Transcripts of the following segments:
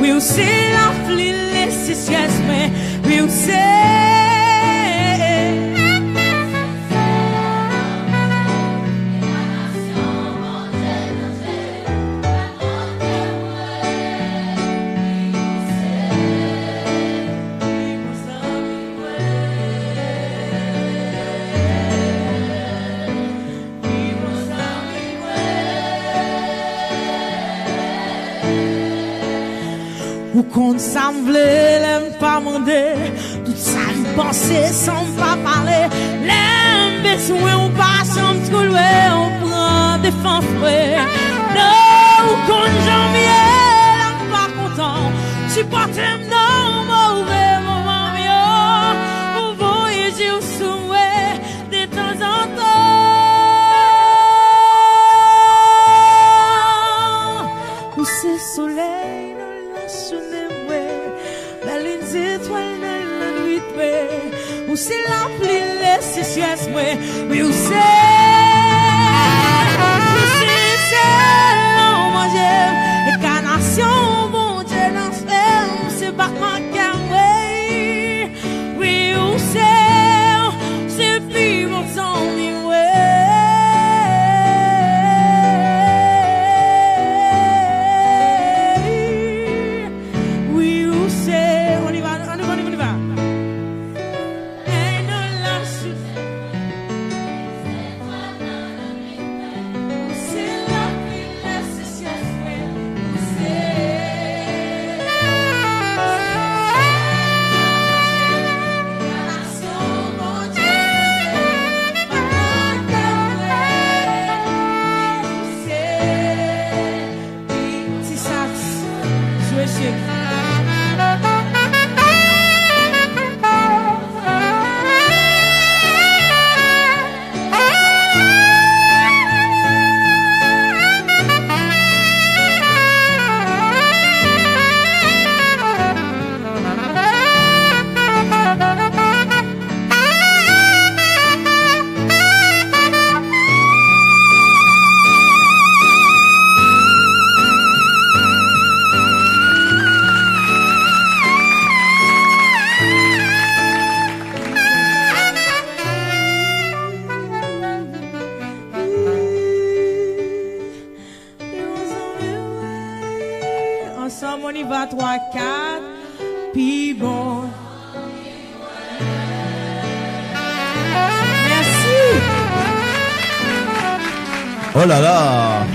Oui, ou c'est la flie, les siestes, mais oui, ou c'est. Ou qu'on semble l'aime pas demander, tout ça me penser sans pas parler, l'aime besoin ou pas sans me trouver, on prend des fanfrés. Non, ou qu'on janvier, l'aime pas content, supporte non, mauvais moment, mieux, ou voyager au souhait, de temps en temps, ou c'est soleil. Ou c'est la pluie, les siestes, oui, ou c'est l'homme manger, incarnation, bon Dieu, l'enfer, c'est Batman qui a oui, ou c'est puis mon sang, oui, ou c'est, on y va. Ensemble, on y va, 3, 4, puis bon. Merci. Oh là là.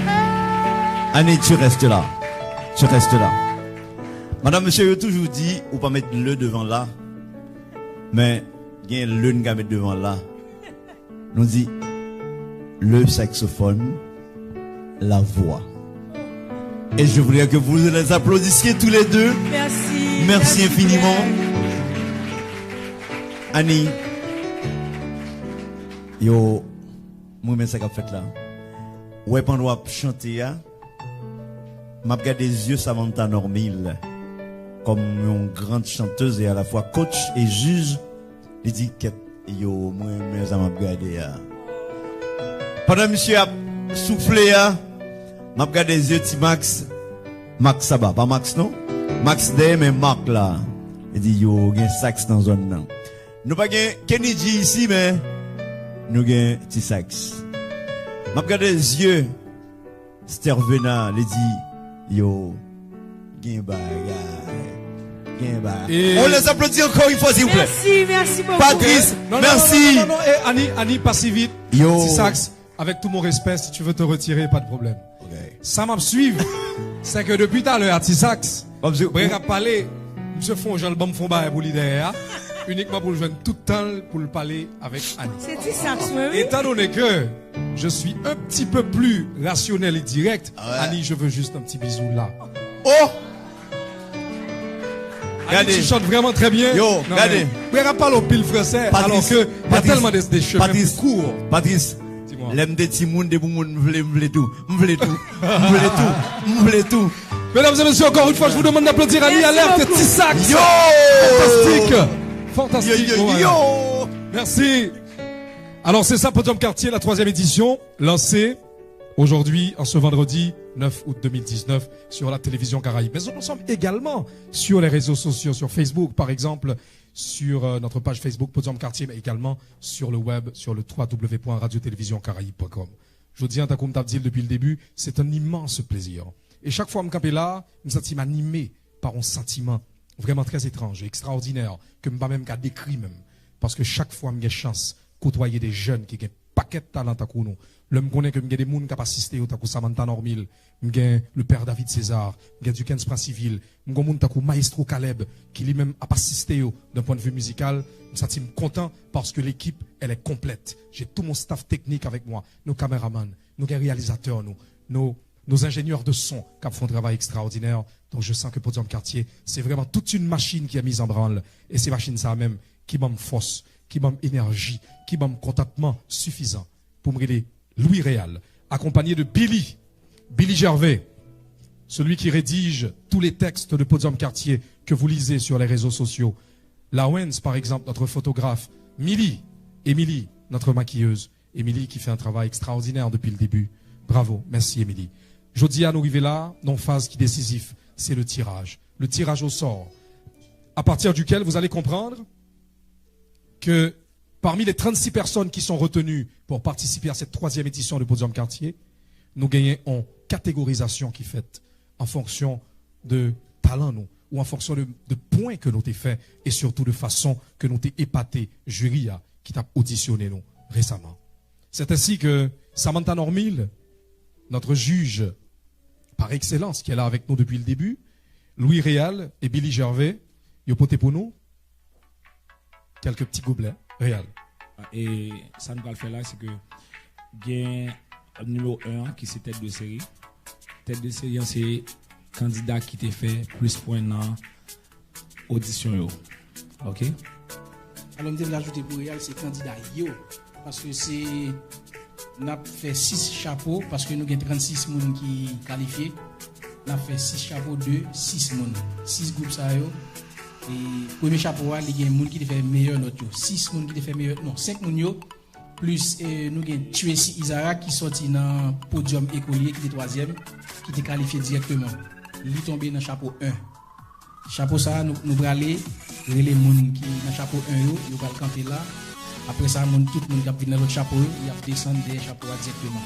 Annie, tu restes là. Tu restes là. Madame, monsieur, j'ai toujours dit, ou pas mettre le devant là. Mais, il y a le n'a mettre devant là. Nous dit, le saxophone, la voix. Et je voulais que vous les applaudissiez tous les deux. Merci. Merci infiniment. Annie. Yo, moi-même, ça qu'a fait là. Ouais, pendant que je chantais, m'a regardé des yeux Samantha Normil comme une grande chanteuse et à la fois coach et juge. Il dit que yo, moi-même, ça m'a regardé. Pendant que monsieur a soufflé, m'a regardé des yeux de Max. Max Saba, pas Max non? Max D, mais Marc là. Il dit yo, il y a un sax dans la zone là. Nous pas Kennedy ici, mais nous avons un petit sax. M'a regardé les yeux. Stervena, il dit yo, il y a un bagage. On les applaudit encore une fois, s'il vous plaît. Merci beaucoup. Patrice, merci. Non, Annie, pas si vite. Yo. Petit sax, avec tout mon respect, si tu veux te retirer, pas de problème. Okay. Ça m'a suivi. C'est que depuis tout à l'heure, petit sax, Bref, à parler, monsieur font Jean le bon fond pour l'idée, uniquement pour le joindre tout le temps pour le parler avec Annie. C'est ça, oui. Étant donné que je suis un petit peu plus rationnel et direct, Annie, je veux juste un petit bisou là. Oh! Annie, tu chantes vraiment très bien. Yo, regardez. Mais on parle au pile français, Patrice, alors que il y a tellement de chemins plus courts. Patrice, Dis-moi. l'aime des petits mouns, des boumouns, m'vle tout. Mesdames et messieurs, encore une fois, je vous demande d'applaudir Annie Merci Alerte, beaucoup. petit sax. Yo! Fantastique. Yo! Voilà. Merci. Alors, c'est ça, Podium Quartier, la 3e édition, lancée aujourd'hui, en ce vendredi 9 août 2019 sur la télévision Caraïbe. Mais nous sommes également sur les réseaux sociaux, sur Facebook par exemple, sur notre page Facebook Podium Quartier, mais également sur le web, sur le www.radiotélévisioncaraïbe.com. Je dis à Takoum Tabdil depuis le début, c'est un immense plaisir. Et chaque fois que je me là, je me sens animé par un sentiment vraiment très étrange et extraordinaire, que je ne peux même pas décrire même. Parce que chaque fois que j'ai chance de côtoyer des jeunes qui ont un paquet de talent à nous, je connais que j'ai des gens qui ont assisté au Samantha Normil, j'ai le père David César, j'ai Dukens Princiville, j'ai le maestro Caleb qui lui-même a assisté d'un point de vue musical. Je suis content parce que l'équipe elle est complète. J'ai tout mon staff technique avec moi, nos caméramans, nos réalisateurs, nos ingénieurs de son qui font un travail extraordinaire. Donc je sens que Podium Quartier, c'est vraiment toute une machine qui a mise en branle. Et ces machines ça même qui m'ont force, qui m'ont énergie, qui m'ont contentement suffisant pour me regarder Louis Réal, accompagné de Billy Gervais, celui qui rédige tous les textes de Podium Quartier que vous lisez sur les réseaux sociaux. Lawens, par exemple, notre photographe. Émilie, notre maquilleuse. Émilie qui fait un travail extraordinaire depuis le début. Bravo, merci Émilie. Jodia, nous arrivons là, non phase qui est décisif, c'est le tirage au sort, à partir duquel vous allez comprendre que parmi les 36 personnes qui sont retenues pour participer à cette 3e édition de Podium Quartier, nous gagnons en catégorisation qui est faite en fonction de talent nous, ou en fonction de points que nous avons fait et surtout de façon que nous avons épaté jury qui t'a auditionné nous récemment. C'est ainsi que Samantha Normil, notre juge par excellence qui est là avec nous depuis le début, Louis Réal et Billy Gervais, ils ont poté pour nous quelques petits gobelets. Réal. Et ça nous va le faire là, c'est que il y a un numéro 1 qui c'est tête de série. Tête de série, c'est candidat qui t'a fait plus points dans audition. Ok? Alors, je vais l'ajouter pour Réal, c'est candidat yo. Parce que c'est. On a fait 6 chapeaux, parce que nous avons 36 personnes qui qualifiés. On a fait 6 chapeaux de 6 personnes. 6 groupes ça yo. Et premier chapeau, il y a des gens qui fait meilleur note. 6 personnes qui fait meilleur. Non, 5 personnes. Plus nous avons Tuesi Isara qui sorti dans le podium écolier, qui est 3e, qui est qualifié directement. Il est tombé dans le chapeau 1. Chapeau ça, nous allons aller, les gens qui dans le chapeau 1, nous allons camper là. Après ça, tout le monde qui a pris dans l'autre chapeau, il a descendu des chapeaux directement.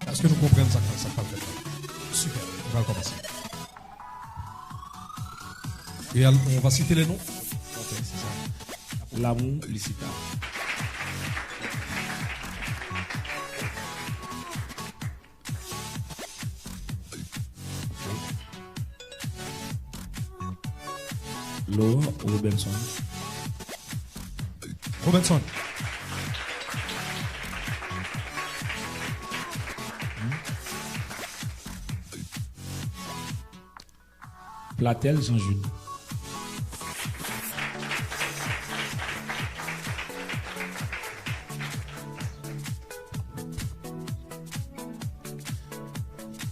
Est-ce que nous comprenons ça va faire? Super, on va commencer. Et on va citer les noms. Ok, c'est ça. L'amour, Licita. Laura Robinson. Platel Jean-Jules.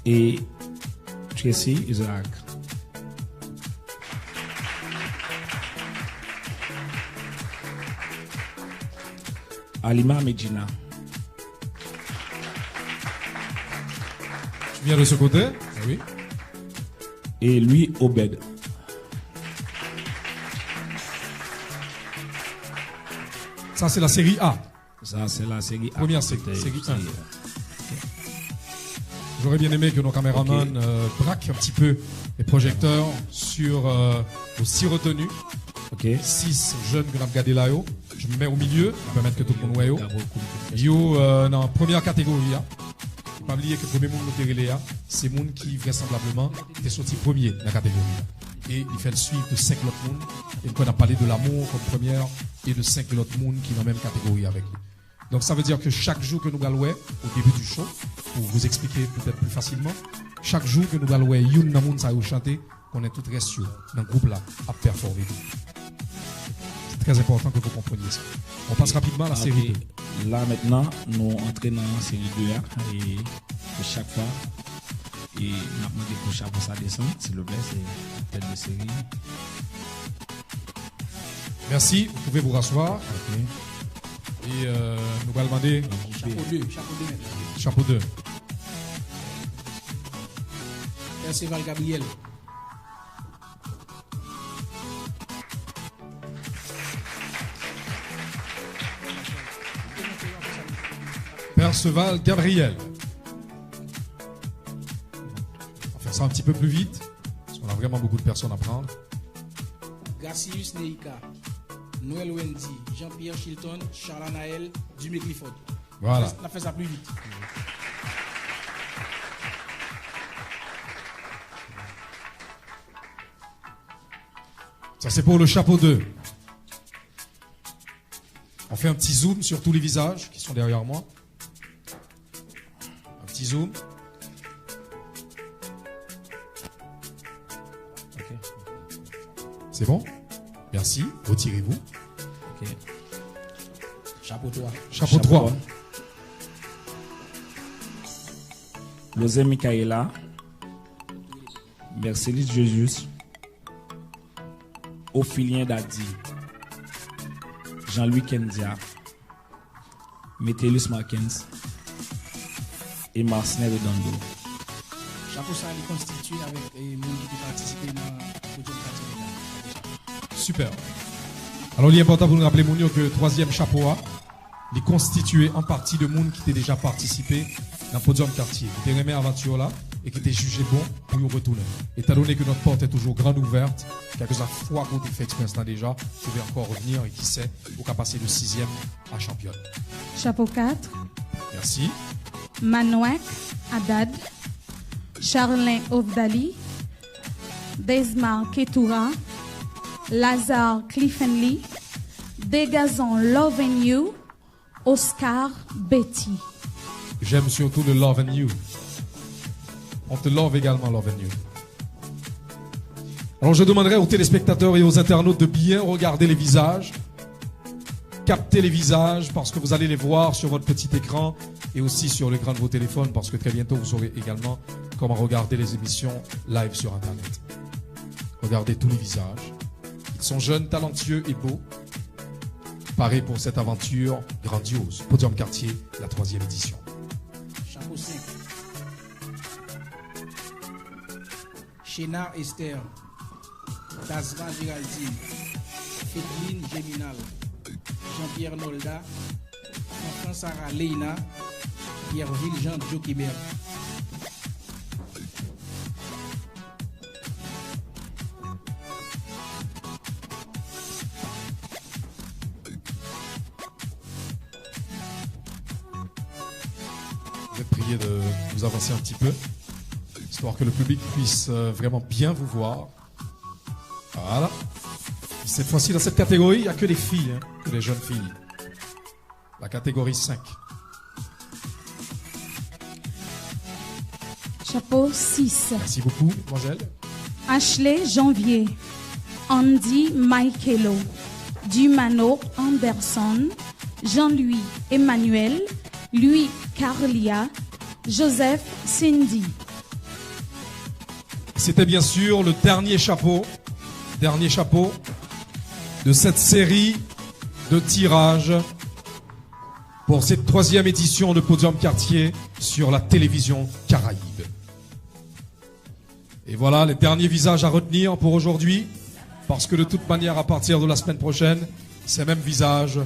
Et Tracy Isaac. Alima Medina. Tu viens de ce côté? Oui. Et lui, Obed. Ça, c'est la série A. Ça, c'est la série A. Première série 1. J'aurais bien aimé que nos caméramans braquent un petit peu les projecteurs sur nos 6 retenus. 6 jeunes que nous avons regardé là. Je me mets au milieu, pour permettre que tout le monde voit. Dans la première catégorie. Il ne faut pas oublier que le premier monde que c'est le monde qui vraisemblablement est sorti premier dans la catégorie. Et il fait le suivre de 5 autres mondes. Et on a parlé de l'amour comme première et de 5 autres mondes qui sont dans la même catégorie avec lui. Donc ça veut dire que chaque jour que nous allons au début du show, pour vous expliquer peut-être plus facilement, chaque jour que nous allons Youn Namoun ça chanter, qu'on est tout resté dans le groupe là à performer. C'est très important que vous compreniez ça. On passe rapidement à la série 2. Là maintenant, nous entrons dans la série 2 et chaque fois, et nous avons demandé que chaque fois ça descend, s'il vous plaît, c'est tête de série. Merci, vous pouvez vous rasseoir. Et nous allons demander Chapeau 2. Chapeau 2. Perceval Gabriel. Perceval Gabriel. On va faire ça un petit peu plus vite, parce qu'on a vraiment beaucoup de personnes à prendre. Gassius Neika. Noël Wendy. Jean-Pierre Chilton. Charles Naël. Dumé Clifford. Voilà. On a fait ça plus vite. Ça, c'est pour le chapeau 2. On fait un petit zoom sur tous les visages qui sont derrière moi. Un petit zoom. Ok. C'est bon? Merci. Retirez-vous. Ok. Chapeau 3. Chapeau 3. Lozé Michaela. Mercedes Jesus. Ophilien Dadi. Jean-Louis Kendia. Metellus Markens. Et Marcinelle Redondo. Chapeau ça est constitué avec les gens qui participent dans le podium quartier. Super. Alors, il est important pour nous rappeler, Mounio, que le troisième chapeau A, il est constitué en partie de monde qui était déjà participé dans le podium quartier, qui était remis à aventure là et qui était jugé bon pour y retourner. Étant donné que notre porte est toujours grande ouverte, quelques fois qu'on fait expérience là déjà, vous pouvez encore revenir et qui sait, vous pouvez passer de 6e à championne. Chapeau 4. Merci. Manouek Haddad. Charlin Ovdali. Desmar Ketoura. Lazare Cliffenly. Dégazon Love and You. Oscar Betty. J'aime surtout le Love and You. On te love également, Love and You. Alors je demanderai aux téléspectateurs et aux internautes de bien regarder les visages. Captez les visages parce que vous allez les voir sur votre petit écran et aussi sur l'écran de vos téléphones parce que très bientôt vous saurez également comment regarder les émissions live sur Internet. Regardez tous les visages. Ils sont jeunes, talentueux et beaux. Parés pour cette aventure grandiose. Podium Quartier, la 3e édition. Chapeau 5. Chéna Esther. Tazra Géraldine. Féline Géminal. Jean-Pierre Nolda. Enfant Sarah Leina. Pierre-Ville Jean Jokibert. Je vais prier de vous avancer un petit peu, histoire que le public puisse vraiment bien vous voir. Voilà. Et cette fois-ci, dans cette catégorie, il n'y a que des filles, que des jeunes filles. La catégorie 5. Chapeau 6. Merci beaucoup, mademoiselle. Ashley Janvier. Andy Michaelo. Dumano Anderson. Jean-Louis Emmanuel. Louis Carlia. Joseph Cindy. C'était bien sûr le dernier chapeau de cette série de tirages pour cette 3e édition de Podium Quartier sur la télévision Caraïbe. Et voilà les derniers visages à retenir pour aujourd'hui, parce que de toute manière, à partir de la semaine prochaine, ces mêmes visages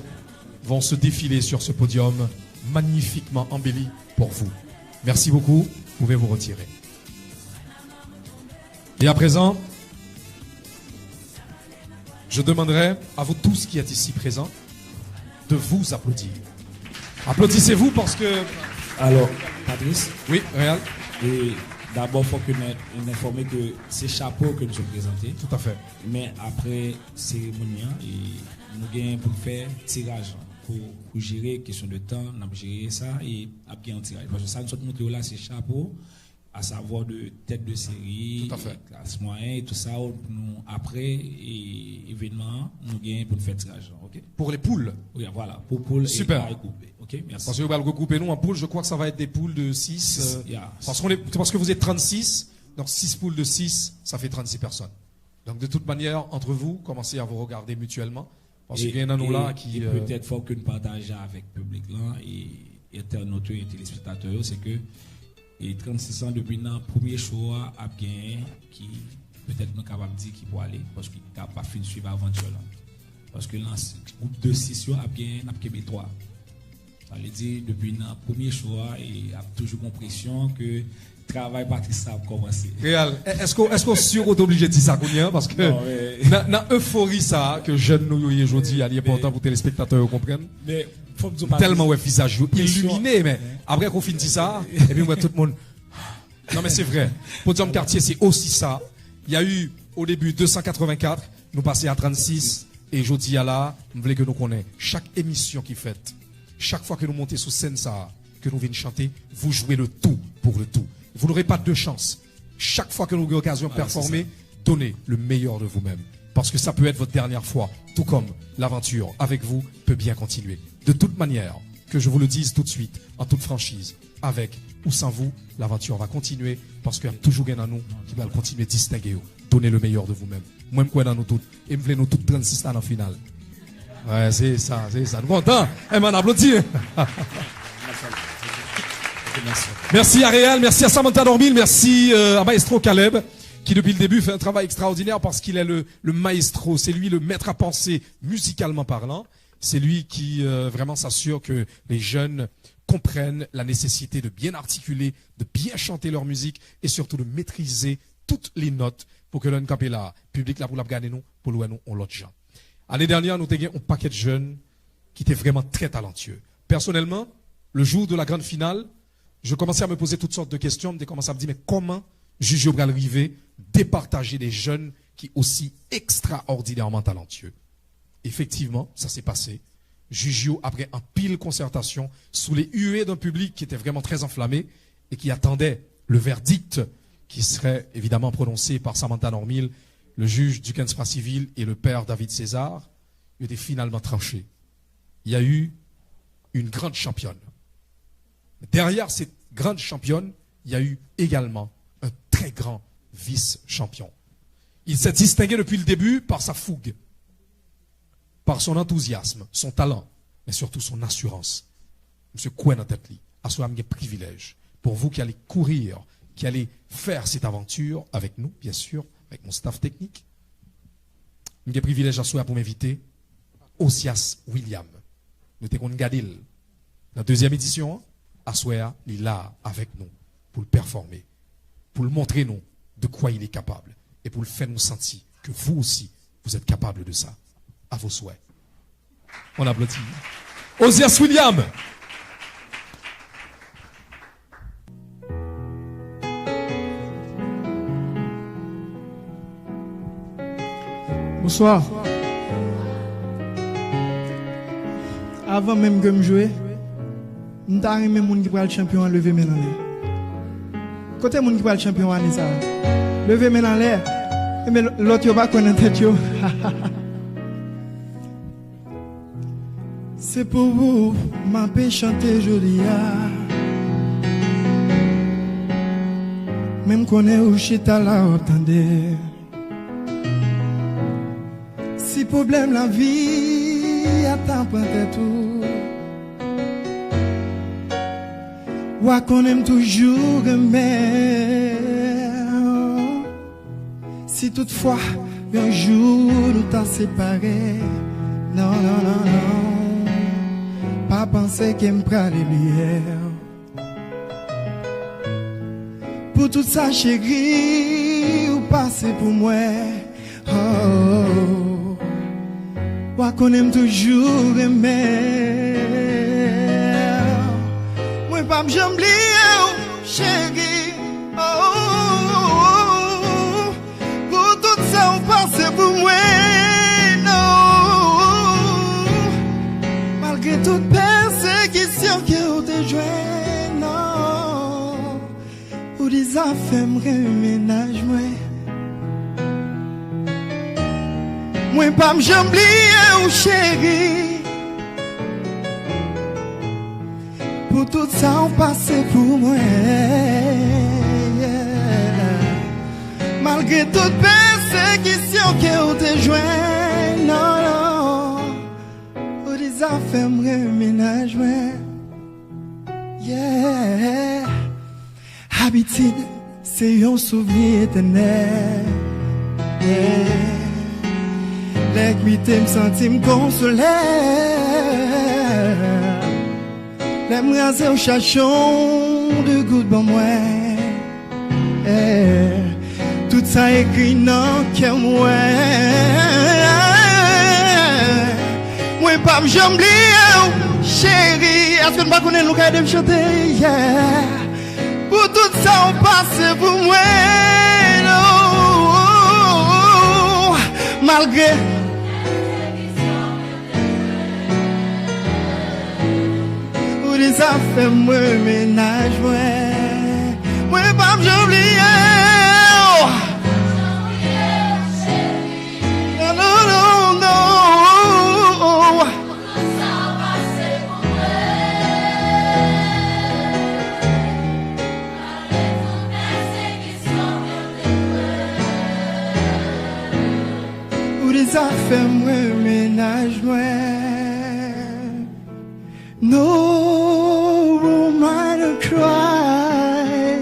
vont se défiler sur ce podium magnifiquement embelli pour vous. Merci beaucoup, vous pouvez vous retirer. Et à présent, je demanderai à vous tous qui êtes ici présents de vous applaudir. Applaudissez-vous parce que... Alors, Patrice, Oui, Réal, et d'abord, il faut que nous informions que c'est chapeau que nous sommes présentés. tout à fait. Mais après cérémonie, et nous gagnons pour faire tirage. Pour gérer question de temps, nous avons géré ça et après un tirage. Parce que ça, nous sommes montré là, c'est chapeau, à savoir de tête de série, Tout à fait. classe moyen et tout ça. Nous, après événement, nous gagnons pour faire tirage. Ok? Pour les poules, Oui, voilà, pour poule Super. et couper. Ok, merci. parce que vous allez regrouper nous en poules, je crois que ça va être des poules de 6. Yeah. Parce que vous êtes 36, donc 6 poules de 6, ça fait 36 personnes. Donc de toute manière, entre vous, commencez à vous regarder mutuellement. Parce qu'il y en a nous là qui... et peut-être faut que nous partageons avec le public là et internautes et téléspectateurs, c'est que Et 36 ans depuis le premier show à gagné qui peut-être nous capable de dire qu'il peut aller parce qu'il n'a pas fini de suivre l'aventure là. Parce que le groupe de 6 a gagné 3. Ça veut dire depuis le premier show et a toujours l'impression que le travail Patrice a commencé. Réal, est-ce qu'on est obligé de dire ça parce que dans l'euphorie ça que jeune nous aujourd'hui, il est important pour que les spectateurs comprennent. Mais faut tellement ouais visage illuminé mais après qu'on finit ça et puis moi tout le monde non mais c'est vrai Podium Quartier c'est aussi ça. Il y a eu au début 284, nous passons à 36 et aujourd'hui à là, nous voulons que nous connaissions chaque émission qui fait, chaque fois que nous montons sur scène ça, que nous venons chanter, vous jouez le tout pour le tout. Vous n'aurez pas deux chances. Chaque fois que nous avons l'occasion de performer, donnez le meilleur de vous-même. Parce que ça peut être votre dernière fois, tout comme l'aventure avec vous peut bien continuer. De toute manière, que je vous le dise tout de suite, en toute franchise, avec ou sans vous, l'aventure va continuer parce qu'il y a toujours un à nous qui va continuer à distinguer. Donnez le meilleur de vous-même. Moi, je dans nous toutes. Et je voulais nous toutes 36 ans en finale. Ouais, c'est ça, c'est ça. Nous contents. Et on applaudit. Merci à Réal, merci à Samantha Dormil, merci à Maestro Caleb, qui depuis le début fait un travail extraordinaire parce qu'il est le maestro, c'est lui le maître à penser musicalement parlant. C'est lui qui vraiment s'assure que les jeunes comprennent la nécessité de bien articuler, de bien chanter leur musique et surtout de maîtriser toutes les notes pour que l'on capé là, public là pour la gagner nous, pour nous on l'autre gens. L'année dernière, nous avons un paquet de jeunes qui étaient vraiment très talentueux. Personnellement, le jour de la grande finale, je commençais à me poser toutes sortes de questions, je commençais à me dire mais comment Jujio va arriver départager des jeunes qui aussi extraordinairement talentueux. Effectivement, ça s'est passé. Jujio, après un pile concertation, sous les huées d'un public qui était vraiment très enflammé et qui attendait le verdict qui serait évidemment prononcé par Samantha Dormil, le juge du Kenspa civil et le père David César, il était finalement tranché. Il y a eu une grande championne. Derrière cette grande championne, il y a eu également un très grand vice-champion. Il s'est distingué depuis le début par sa fougue, par son enthousiasme, son talent, mais surtout son assurance. Monsieur Kouen Atetli, à ce moment privilège pour vous qui allez courir, qui allez faire cette aventure avec nous, bien sûr, avec mon staff technique. J'ai privilège à soi pour m'inviter Osias William. Nous t'ai gardé la deuxième édition. Assoya, il est là avec nous pour le performer, pour le montrer nous de quoi il est capable et pour le faire nous sentir que vous aussi, vous êtes capable de ça. À vos souhaits. On applaudit. Osias William. Bonsoir. Avant même que je joue, je suis arrivé à mon qui prend le champion à lever mes dans l'air. Côté mon qui prend le champion à ça. Lever mes dans l'air. Mais l'autre yo pas connaître tête yo. C'est pour vous m'a fait chanter joli. Même connaît où chita là entendez. Si problème la vie attend peut-être tout. Ou qu'on aime toujours mais si toutefois un jour nous t'a séparés, non non non non, pas penser qu'il me prend les lumières. Pour tout ça chérie, ou passer pour moi. Oh, ou qu'on aime toujours mais moi pas me j'oublie chérie. Oh, pour tout ça on passe pour moi. Non, malgré toute persécution que vous te jouez, non, ou des affaires me ménage moi. Moi pas me j'oublie chérie. Pour tout ça on passe pour moi. Malgré toute persécution que vous te joint, non, non, ou des affaires me ménage, yeah. Habitude, c'est un souvenir éternel. Les m'étais me sentir me consoler. Les m'raser au chachon de goutte bon moi. Tout ça écrit dans cœur moi. Moi pas me j'oublie chérie. Est-ce que tu pas connais le cas de me chanter? Yeah. Pour tout ça on passe pour moi. Non. Malgré pour les affaires moi ménage moi pas me j'oublie. Non non non non. Ça fait moi ménage moi. No woman to cry.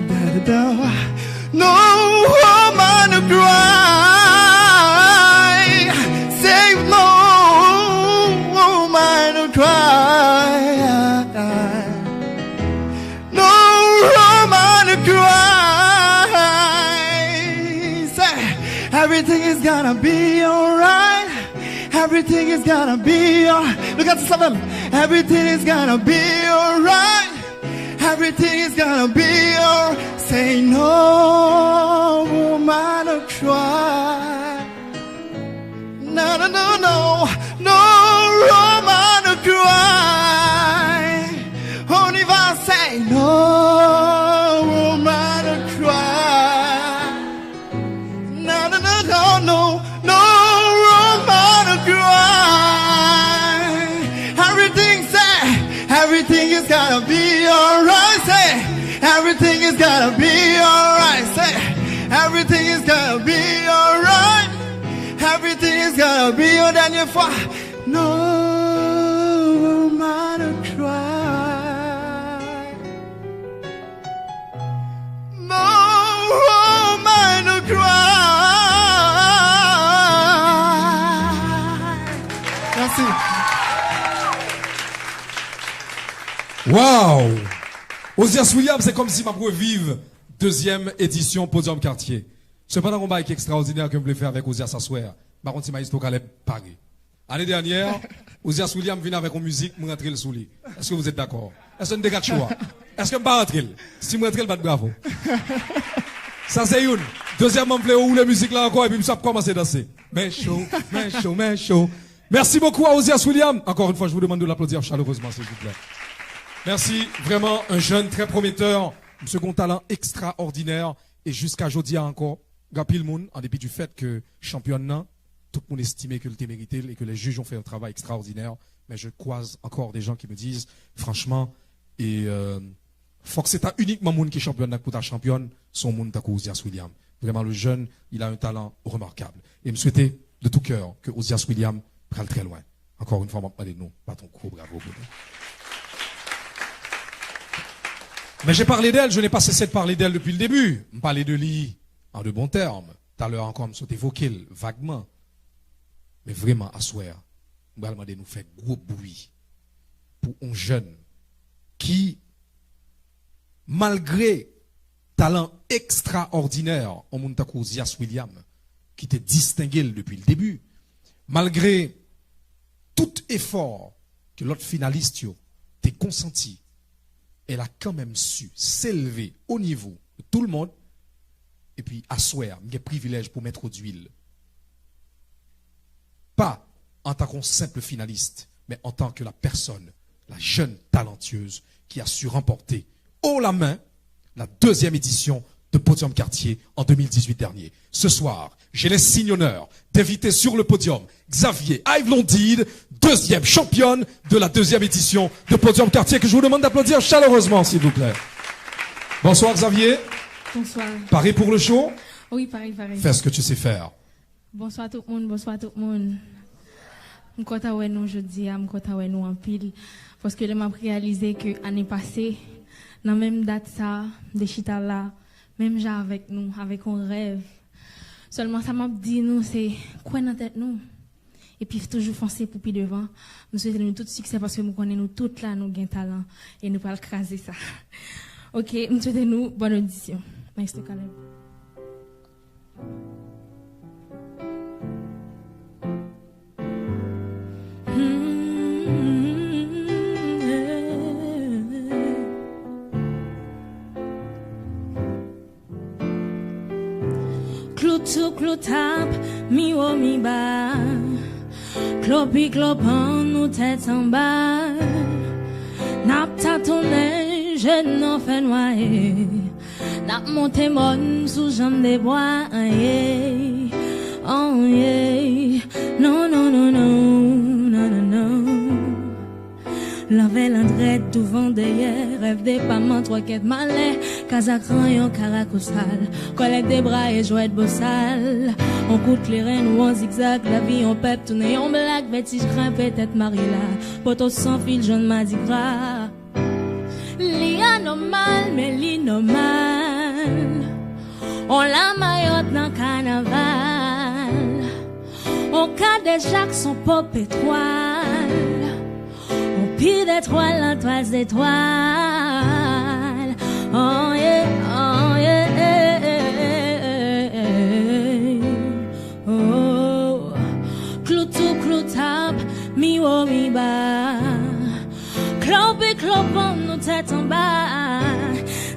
Da da da. No woman to cry. Save no woman to cry. No woman to cry. Say everything is gonna be alright. Everything is gonna be alright. Look at the seven. Everything is gonna be alright. Everything is gonna be alright. Say no woman to cry. No no no no. No woman to cry. Only va say no woman to cry. No no no no no. No woman to cry. Everything say, everything is gonna be alright. Say, everything is gonna be alright. Say, everything is gonna be alright. Everything is gonna be your dernière fois. No woman to cry. No woman to cry. Merci. Waouh! Ozias Williams, c'est comme si ma revive deuxième édition Podium Quartier. Cependant, un bail qui est extraordinaire que je voulais faire avec Ozias Assoir. Par contre, si Maïsto Caleb Paris. L'année dernière, Ozias Williams vient avec une musique, je rentre le sous lui. Est-ce que vous êtes d'accord? Est-ce que vous êtes choix? Est-ce que je ne pas rentrer? Si je rentre, je vais bravo. Ça, c'est une. Deuxièmement, je voulais la musique là encore et puis je vais commencer à danser. Mais chaud, mais chaud, mais chaud. Merci beaucoup à Ozias Williams. Encore une fois, je vous demande de l'applaudir chaleureusement, s'il vous plaît. Merci, vraiment un jeune très prometteur, un second talent extraordinaire et jusqu'à aujourd'hui encore, Gapil Moun, en dépit du fait que championnat, tout le monde estimait que le t'est mérité et que les juges ont fait un travail extraordinaire, mais je croise encore des gens qui me disent, franchement, et faut que c'est uniquement Moun qui est championnat pour ta championne, son Moun Takou Ozias Williams. Vraiment le jeune, il a un talent remarquable. Et me souhaiter de tout cœur que Ozias Williams prenne très loin. Encore une fois, on va parler de nous, pas ton coup, bravo. Mais j'ai parlé d'elle, je n'ai pas cessé de parler d'elle depuis le début. Je parlais de lui en de bons termes. Tout à l'heure encore, je suis évoqué vaguement. Mais vraiment, à soir, je vais demander de nous faire gros bruit pour un jeune qui, malgré talent extraordinaire en Mountakou Ozias Williams, qui était distingué depuis le début, malgré tout effort que l'autre finaliste t'a consenti, elle a quand même su s'élever au niveau de tout le monde et puis asseoir, j'ai privilège pour mettre d'huile. Pas en tant que simple finaliste, mais en tant que la personne, la jeune talentueuse qui a su remporter haut la main la deuxième édition de Podium Quartier en 2018 dernier. Ce soir, j'ai l'insigne honneur d'inviter sur le podium Xavier Yves-Londide, deuxième championne de la deuxième édition de Podium Quartier, que je vous demande d'applaudir chaleureusement, s'il vous plaît. Bonsoir Xavier. Bonsoir. Pareil pour le show? Oui, pareil. Fais ce que tu sais faire. Bonsoir tout le monde, bonsoir tout le monde. Je suis content de nous aujourd'hui, je suis content de nous en pile. Parce que je m'ai réalisé que l'année passée, Dans même date ça, des chita là, même j'ai avec nous, avec un rêve. Seulement ça m'a dit nous, c'est quoi dans tête nous? Et puis toujours foncer pour puis devant. Nous souhaitons nous tout succès parce que nous connaissons nous toutes là, nous gain talent et nous pas craser ça. OK, nous souhaitons nous bonne audition. Maestro Caleb. Clou tap, mi wo mi ba. Clopi clopan nous tête en bas. Nap tatonné, je n'en fais noyer. Nap monté mon sous jambe des bois. Oh yeah. Non, non, non, non, non, non, non. La velle andrette devant derrière, rêve des pamants, trois quêtes malais, casacran et en caracosal, collecte des bras et jouet de bossal. On coûte les reines ou en zigzag, la vie en pep, tourner en blague, bêtise, grimpe, tête Marie-là, poteau sans fil, jaune mardi gras. Li anormal, mais li normal. On la maillote dans carnaval. On cas des jacques sont pop étoiles. Pile d'étoiles en toile d'étoiles. Oh yeah, oh yeah. Oh, clou tout, clou tap, mi wo mi ba. Clopé, clopon, nous tête en bas.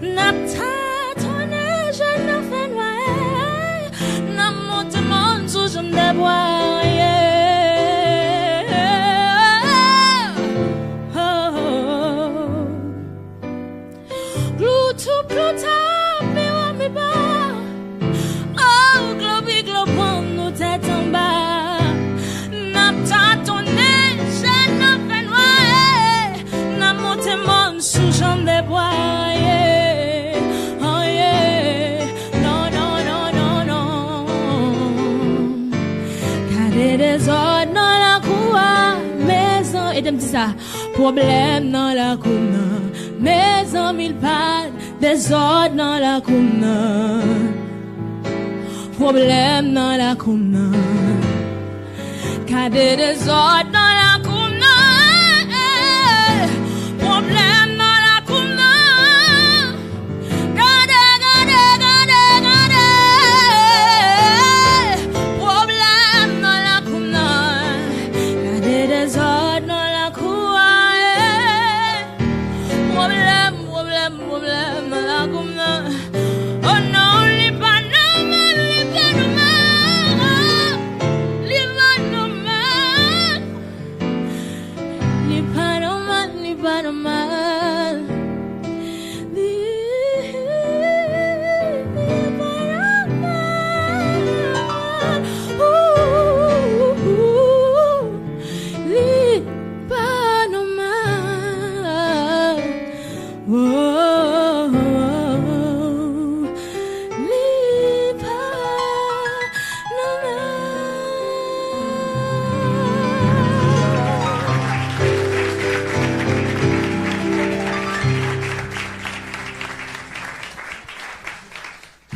Nap tatonné, je n'en fais noyer. Nap monte mon sous, je me débois, yeah. Sous jambe des bois, yeah. Oh yeah. Non, non, non, non, non. Garder des ordres dans la cour, maison. Et t'aimes ça, problème dans la cour, maison, mille pattes, des ordres dans la cour, problème dans la cour, garder des ordres dans la cour, problème.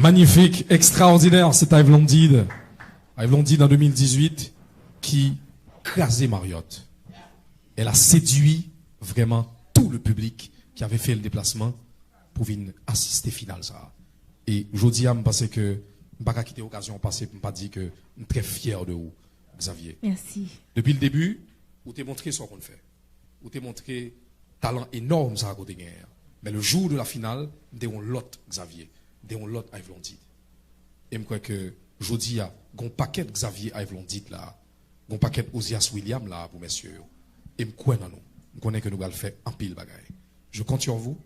Magnifique, extraordinaire, c'est Yves Londide. Yves Londide en 2018 qui crasait Mariotte. Elle a séduit vraiment tout le public qui avait fait le déplacement pour venir assister final ça. Et je dis à me penser que je ne vais pas quitter l'occasion de passer, je ne pas dire que je suis très fier de vous, Xavier. Merci. Depuis le début, vous t'avez montré ce qu'on fait. Vous t'avez montré talent énorme ça à côté de guerre. Mais le jour de la finale, vous avez l'autre Xavier. De l'autre Yves Londide. Et je crois que je dis à un paquet de Xavier Yves Londide là, un paquet Osias William là pour messieurs. Et je crois dans nous. Je connais que nous allons faire un pile bagaille. Je compte sur vous,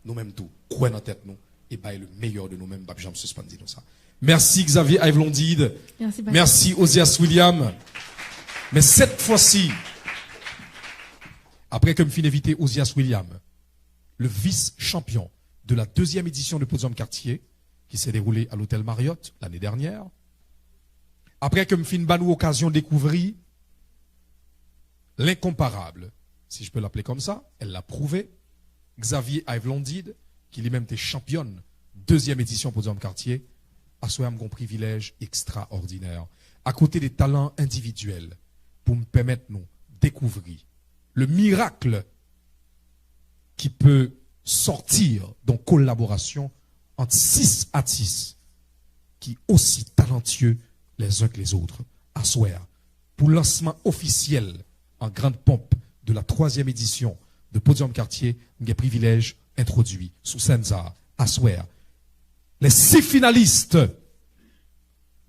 nous-mêmes tout, croyez dans tête nous et bailler le meilleur de nous-mêmes, j'aime suspendre nous ça. Merci Xavier Yves Londide. Merci Osias William. Mais cette fois-ci, après que je finis invité Osias William, le vice-champion de la deuxième édition de Podium Quartier, qui s'est déroulée à l'hôtel Marriott l'année dernière. Après que me fin banou occasion de découvrir l'incomparable, si je peux l'appeler comme ça, elle l'a prouvé, Xavier Yves Londide, qui lui-même était championne, 2e édition Podium Quartier, à soi un privilège extraordinaire. À côté des talents individuels, pour me permettre nous découvrir le miracle qui peut sortir dans collaboration entre 6 artistes qui aussi talentueux les uns que les autres. À soir, pour le lancement officiel en grande pompe de la 3e édition de Podium Quartier, j'ai privilège introduit sous Senza, à soir. Les 6 finalistes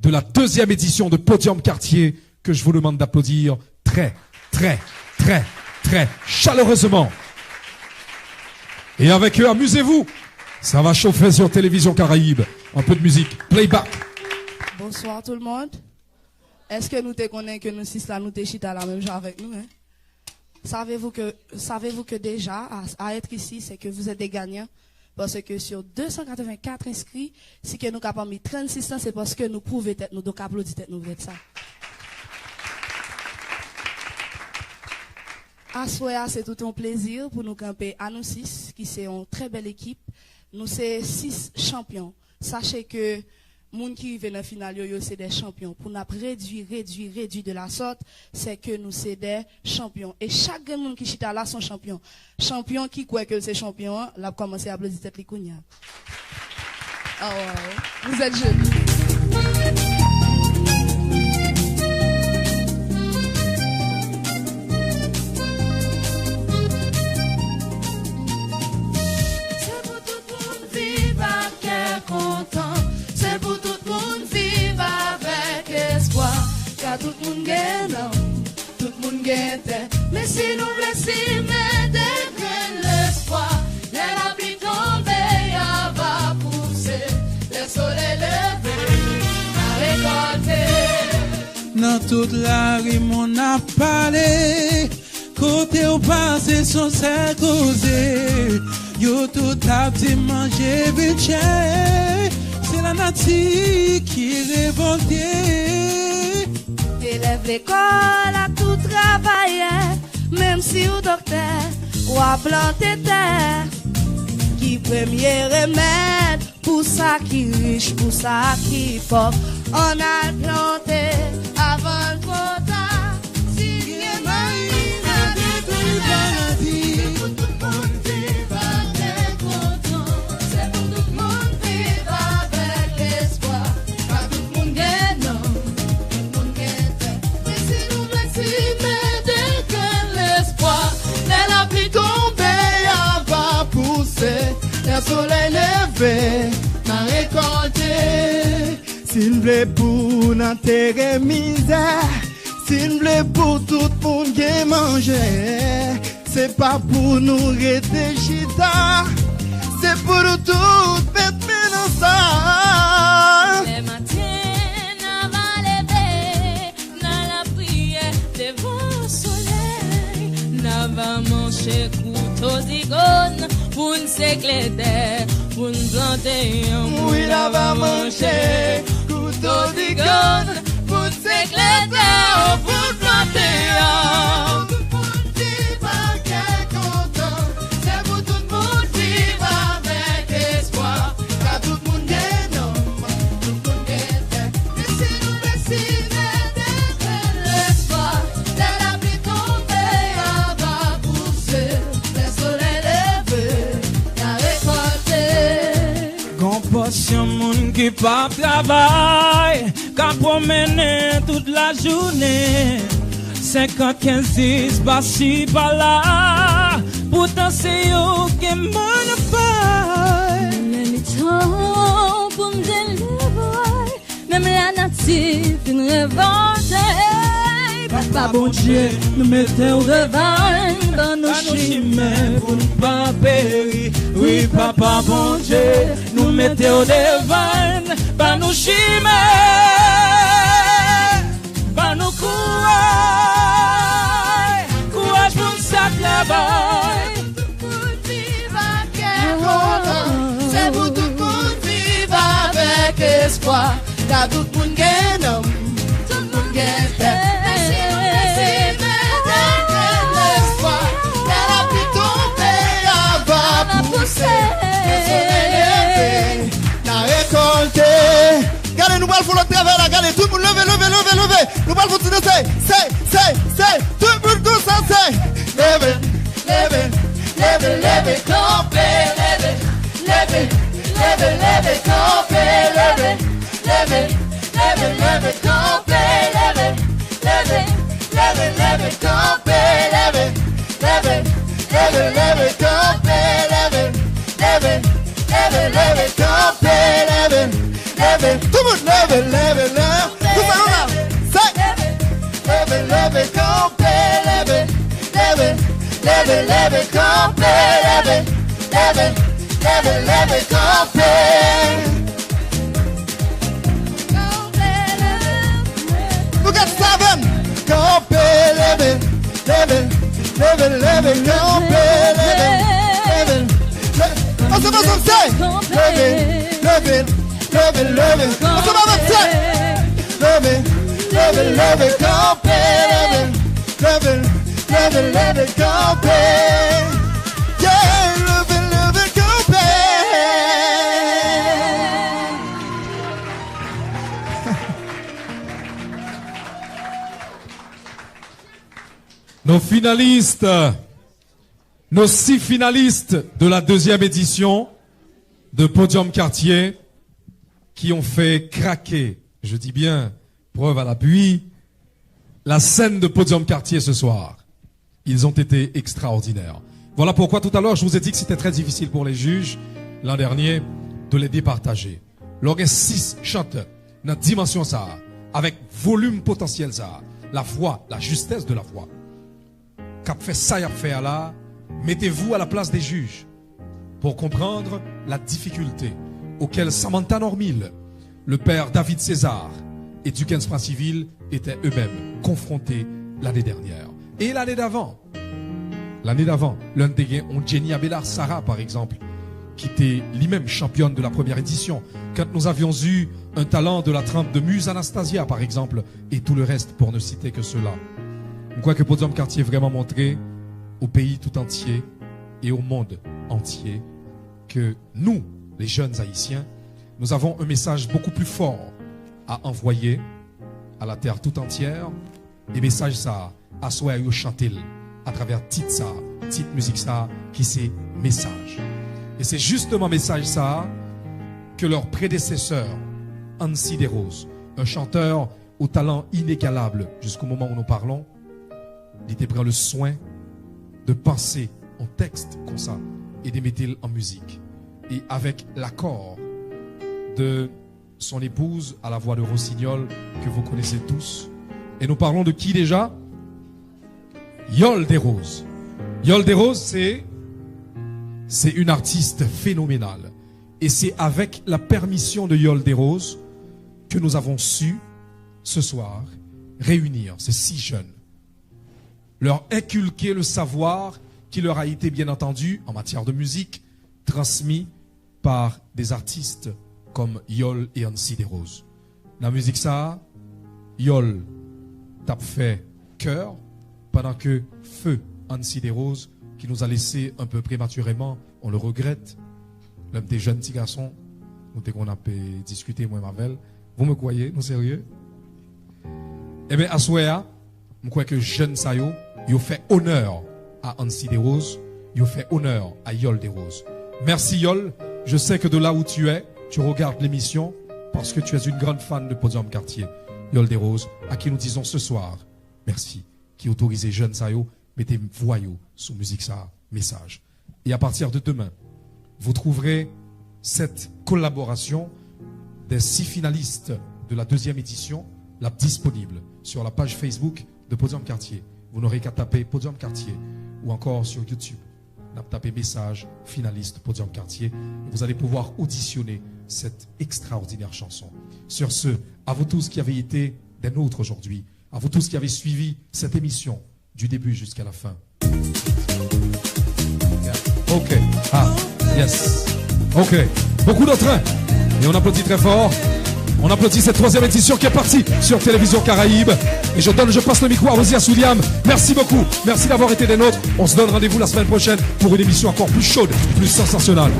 de la 2e édition de Podium Quartier que je vous demande d'applaudir très chaleureusement. Et avec eux, amusez-vous. Ça va chauffer sur Télévision Caraïbe. Un peu de musique. Playback. Bonsoir tout le monde. Est-ce que nous te connaissons que nous 6 là, nous te chita la même chose avec nous, hein? Savez-vous que déjà, à être ici, c'est que vous êtes des gagnants? Parce que sur 284 inscrits, si que nous avons mis 36 ans, c'est parce que nous prouvons tête nous, donc applaudissez tête nous, ça. À Soya, c'est tout un plaisir pour nous camper à nous 6, qui c'est une très belle équipe. Nous, c'est 6 champions. Sachez que moun qui vient dans la finale, c'est des champions. Pour nous réduire de la sorte, c'est que nous c'est des champions. Et chaque monde qui chita là sont champions. Champion qui croit que c'est champion, là commencer à applaudir tête les kounya. Ah ouais, vous êtes jeunes. Tout le monde gagne, tout le monde gagne. Mais si nous laissons mettre l'espoir, les lapis tombés, va pousser, le soleil levé, à récolter. Dans toute la rue, on a parlé, côté au passé, son c'est causé. Yo tout a dit manger vite, c'est la nature qui révoltait. Élève l'école à tout travailler, même si au docteur ou à planter terre. Qui premier remède pour ça qui riche, pour ça qui pauvre. On a planté avant le quota. Si bien marine a détruit paradis. C'est pour tout le monde vivre avec content. C'est pour tout le monde vivre avec espoir. Pas tout le monde gagne, non. Le soleil levé, n'a récolté. S'il plaît pour n'enterrer misère, s'il plaît pour tout le monde qui manger, c'est pas pour nous rester chita, c'est pour nous tous mettre dans ça. Les matins, n'a va lever, n'a la prière devant le soleil, n'a va manger couteau zigone. Pour nous s'éclater, pour nous planter, oui, là va manger, couteau d'igone, pour nous s'éclater, pour nous planter. Tout le monde vivre avec content, c'est pour tout le monde vivre avec espoir. Car tout le monde gagne, tout le monde gagne. Mais si nous laissons mettre l'espoir, les lapis tombés, va pousser, le soleil levé. Compassion moun qui pas travail, qui promène toute la journée. 50, 15, 10, par-ci, par-là. Pourtant c'est yo qui m'en paye. Même le temps pour me délivrer, même la nature une révolte. Papa bon Dieu, nous mettons devant, dans nos chimères pour ne pas périr. Oui, papa bon Dieu, nous mettons devant, dans nos chimères, dans nos courage, courage pour nous sacrer. C'est pour tout le monde vivre avec espoir. Car tout le monde gagne, tout le monde gagne. levez, campez, levez, levez, levez, levez, campez, levez, levez, levez, levez, campez, levez, levez, levez, levez, campez, levez, levez, levez, levez, campez, levez, levez, levez, levez, campez, levez, levez, tout le monde levez, levez, levez, tout ça on a, levez, levez, campez, levez, levez, levez, levez, campez, levez, levez, levez, levez, campez. Look at 7. Campez, levez, levez, levez, levez, campez, levez, levez, levez. On se va comme ça. Levez, levez, levez, levez. On se va comme ça. Levez, levez, levez, campez, levez, levez, levez, levez, campez. Yeah, levez, levez, campez. Nos finalistes, nos 6 finalistes de la 2e édition de Podium Quartier qui ont fait craquer, je dis bien, preuve à l'appui, la scène de Podium Quartier ce soir. Ils ont été extraordinaires. Voilà pourquoi tout à l'heure je vous ai dit que c'était très difficile pour les juges l'an dernier de les départager. L'orgue 6 chanteurs, notre dimension ça, avec volume potentiel ça, la voix, la justesse de la voix. Qu'a fait ça, y a fait là, mettez-vous à la place des juges pour comprendre la difficulté auquel Samantha Normil, le père David César et Dukens Prince Civil étaient eux-mêmes confrontés l'année dernière. Et l'année d'avant, l'un des gars, Jenny Abelard Sarah par exemple, qui était lui-même championne de la première édition, quand nous avions eu un talent de la trempe de Muse Anastasia par exemple, et tout le reste pour ne citer que cela. Je crois que Podium Quartier vraiment montré au pays tout entier et au monde entier que nous, les jeunes haïtiens, nous avons un message beaucoup plus fort à envoyer à la terre tout entière. Et message ça, à soi à chanter à travers titre ça, titre musique ça, qui c'est message. Et c'est justement message ça que leur prédécesseur, Ansi Desroses, un chanteur au talent inégalable jusqu'au moment où nous parlons, il était pris le soin de penser en texte comme ça et de mettre en musique. Et avec l'accord de son épouse à la voix de Rossignol que vous connaissez tous. Et nous parlons de qui déjà? Yol Desroses. Yol Desroses, c'est une artiste phénoménale. Et c'est avec la permission de Yol Desroses que nous avons su ce soir réunir ces 6 jeunes, leur inculquer le savoir qui leur a été bien entendu en matière de musique transmis par des artistes comme Yol et Ansi Desroses. La musique ça, Yol t'a fait cœur pendant que feu Ansi Desroses qui nous a laissé un peu prématurément, on le regrette. L'un des jeunes petits garçons, nous qu'on a pu discuter moi et Marvel. Vous me croyez, nous sérieux? Eh bien, à Souéa, je crois que jeune Sayo, il fait honneur à Ansi Desroses, il fait honneur à Yol Desroses. Merci Yol, je sais que de là où tu es, tu regardes l'émission parce que tu es une grande fan de Podium Quartier. Yol Desroses, à qui nous disons ce soir, merci, qui autorisait jeune Sayo, mettez voyou sous musique ça, message. Et à partir de demain, vous trouverez cette collaboration des 6 finalistes de la 2e édition, là, disponible sur la page Facebook de Podium Quartier. Vous n'aurez qu'à taper Podium Quartier ou encore sur YouTube. Tapez message finaliste Podium Quartier. Vous allez pouvoir auditionner cette extraordinaire chanson. Sur ce, à vous tous qui avez été des nôtres aujourd'hui, à vous tous qui avez suivi cette émission du début jusqu'à la fin. Ok. Ah, yes. Ok. Beaucoup d'autres. Et on applaudit très fort. On applaudit cette 3e édition qui est partie sur Télévision Caraïbe. Et je passe le micro à Rosias William. Merci beaucoup. Merci d'avoir été des nôtres. On se donne rendez-vous la semaine prochaine pour une émission encore plus chaude, plus sensationnelle.